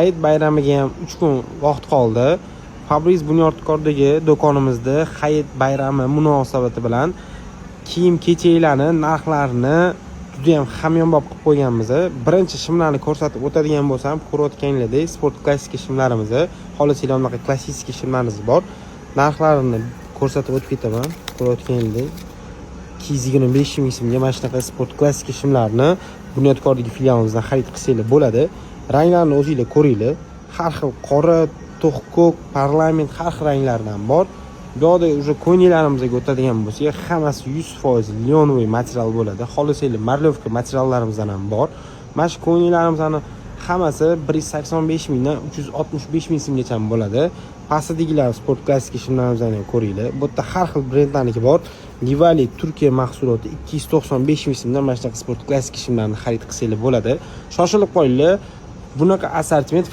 Hayit bayramiga ham 3 kun vaqt qoldi. Fabriz Bunyodkordagi do'konimizda Hayit bayrami munosabati bilan kiyim-kechaklarni narxlarini juda ham hamyonbop qilib qo'yganmiz. Birinchi shimlarni ko'rsatib o'tadigan bo'lsam, ko'rayotganinglardek sport klassik shimlarimiz, xolislar bunaqa klassik shimlarimiz bor. Narxlarini ko'rsatib o'tib ketaman. Ko'rayotganinglardek 225 ming so'mga mana shunaqa sport klassik shimlarni Bunyodkordagi filialimizdan xarid qilsangiz bo'ladi. Ranglarni o'zingizlar ko'ringlar. Har xil qora, to'q ko'k, parlament har xil ranglardan bor. Bu yerda уже ko'yniklarimizga o'tadigan bo'lsak, hammasi 100% lyonoviy material bo'ladi. Xolislar marlyovka materiallarimizdan ham bor. Mana shu ko'yniklarimizning hammasi 185 mingdan 365 ming so'mgacha bo'ladi. Pastidagilar sport klassik shimlarimizni ham ko'ringlar. Bu yerda har xil brendlarniki bor. Nivali Turkiya mahsuloti 295 ming so'mdan mana shunaqa sport klassik shimlarni xarid qilsangiz bo'ladi. Shoshilib qolinglar. Bunaqa assortiment